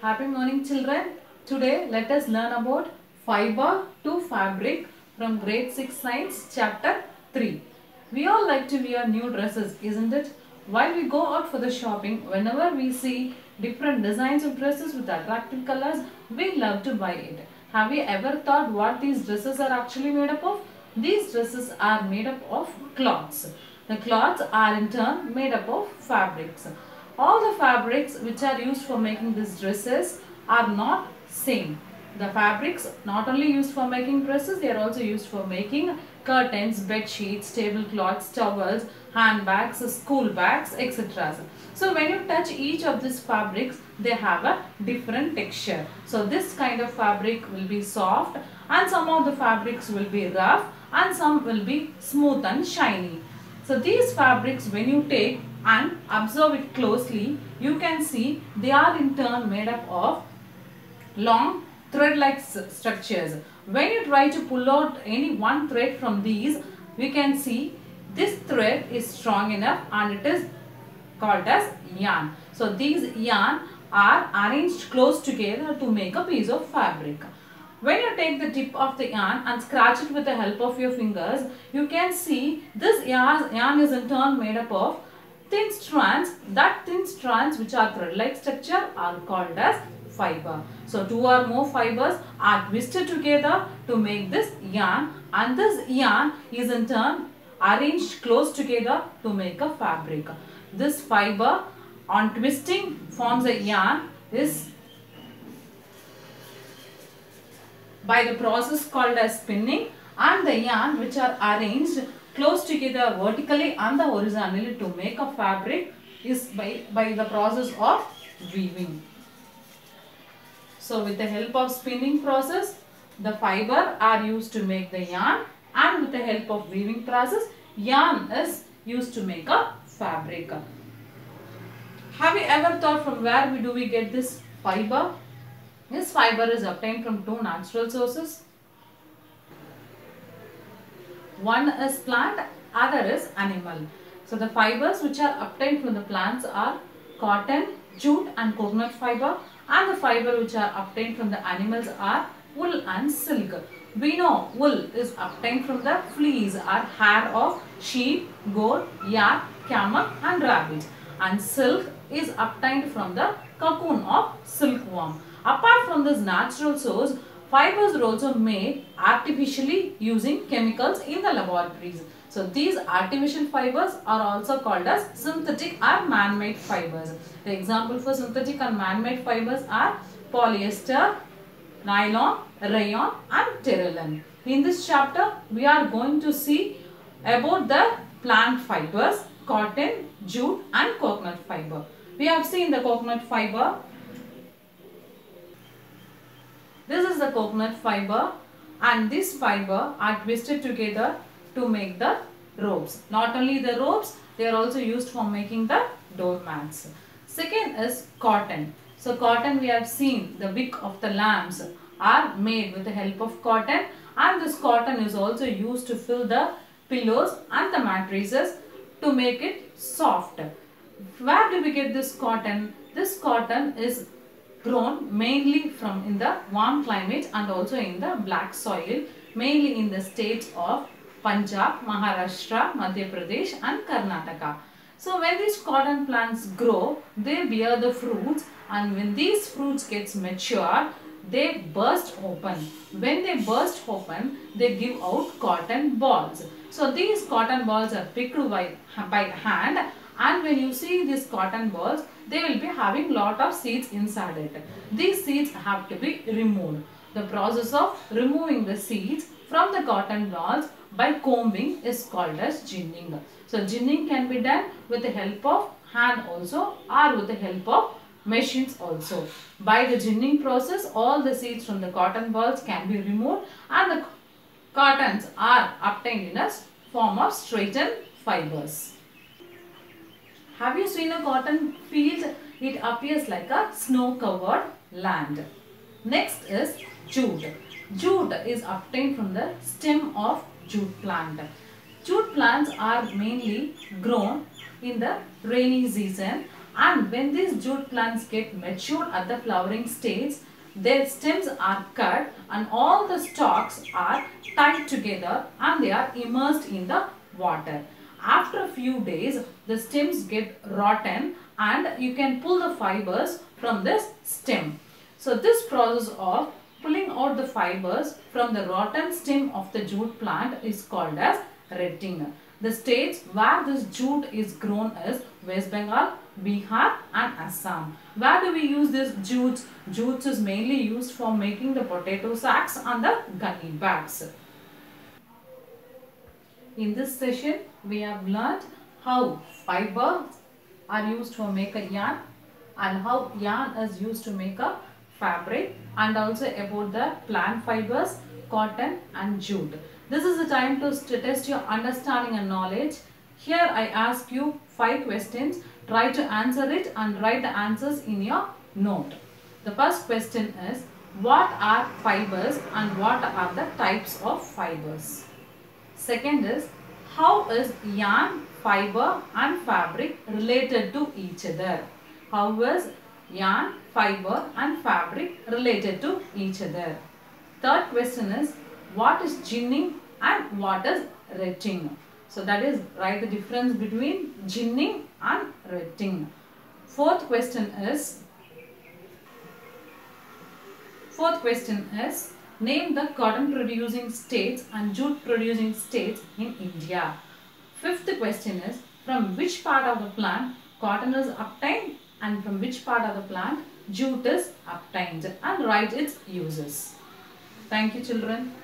Happy morning children. Today let us learn about fiber to fabric from grade 6 science chapter 3. We all like to wear new dresses, isn't it? While we go out for the shopping, whenever we see different designs of dresses with attractive colors, we love to buy it. Have you ever thought what these dresses are actually made up of? These dresses are made up of cloths. The cloths are in turn made up of fabrics. All the fabrics which are used for making these dresses are not same. The fabrics not only used for making dresses, they are also used for making curtains, bed sheets, tablecloths, towels, handbags, school bags, etc. So when you touch each of these fabrics, they have a different texture. So this kind of fabric will be soft, and some of the fabrics will be rough, and some will be smooth and shiny. So these fabrics, when you take and observe it closely, you can see they are in turn made up of long thread-like structures. When you try to pull out any one thread from these, we can see this thread is strong enough and it is called as yarn. So these yarn are arranged close together to make a piece of fabric. When you take the tip of the yarn and scratch it with the help of your fingers, you can see this yarn is in turn made up of thin strands. That thin strands, which are thread-like structure, are called as fiber. So two or more fibers are twisted together to make this yarn, and this yarn is in turn arranged close together to make a fabric. This fiber on twisting forms a yarn is by the process called as spinning, and the yarn which are arranged close together vertically and horizontally to make a fabric is by the process of weaving. So with the help of spinning process, the fiber are used to make the yarn, and with the help of weaving process, yarn is used to make a fabric. Have you ever thought from where do we get this fiber? This fiber is obtained from two natural sources. One is plant, other is animal. So the fibers which are obtained from the plants are cotton, jute and coconut fiber, and the fiber which are obtained from the animals are wool and silk. We know wool is obtained from the fleece or hair of sheep, goat, yak, camel and rabbit, and silk is obtained from the cocoon of silkworm. Apart from this natural source, fibers are also made artificially using chemicals in the laboratories. So these artificial fibers are also called as synthetic or man-made fibers. The example for synthetic and man-made fibers are polyester, nylon, rayon and terylene. In this chapter, we are going to see about the plant fibers, cotton, jute and coconut fiber. We have seen the coconut fiber. This is the coconut fiber, and this fiber are twisted together to make the ropes. Not only the ropes, they are also used for making the doormats. Second is cotton. So cotton, we have seen the wick of the lamps are made with the help of cotton, and this cotton is also used to fill the pillows and the mattresses to make it soft. Where do we get this cotton? This cotton is grown mainly from in the warm climate and also in the black soil, mainly in the states of Punjab, Maharashtra, Madhya Pradesh and Karnataka. So when these cotton plants grow, they bear the fruits, and when these fruits gets mature, they burst open. When they burst open, they give out cotton balls. So these cotton balls are picked by hand, and when you see these cotton balls, they will be having lot of seeds inside it. These seeds have to be removed. The process of removing the seeds from the cotton balls by combing is called as ginning. So ginning can be done with the help of hand also, or with the help of machines also. By the ginning process, all the seeds from the cotton balls can be removed, and the cottons are obtained in a form of straightened fibers. Have you seen a cotton field? It appears like a snow-covered land. Next is jute. Jute is obtained from the stem of jute plant. Jute plants are mainly grown in the rainy season, And when these jute plants get matured at the flowering stage, their stems are cut and all the stalks are tied together and they are immersed in the water. After a few days, the stems get rotten and you can pull the fibers from this stem. So this process of pulling out the fibers from the rotten stem of the jute plant is called as retting. The states where this jute is grown is West Bengal, Bihar and Assam. Where do we use this jute? Jute is mainly used for making the potato sacks and the gunny bags. In this session, we have learnt how fibers are used for make a yarn and how yarn is used to make a fabric, and also about the plant fibers, cotton and jute. This is the time to test your understanding and knowledge. Here I ask you 5 questions. Try to answer it and write the answers in your note. The first question is, what are fibers and what are the types of fibers? Second is, how is yarn, fiber and fabric related to each other? How is yarn, fiber and fabric related to each other? Third question is, what is ginning and what is retting? So that is, write the difference between ginning and retting. Fourth question is, name the cotton producing states and jute producing states in India. Fifth question is, from which part of the plant cotton is obtained and from which part of the plant jute is obtained, and write its uses. Thank you, children.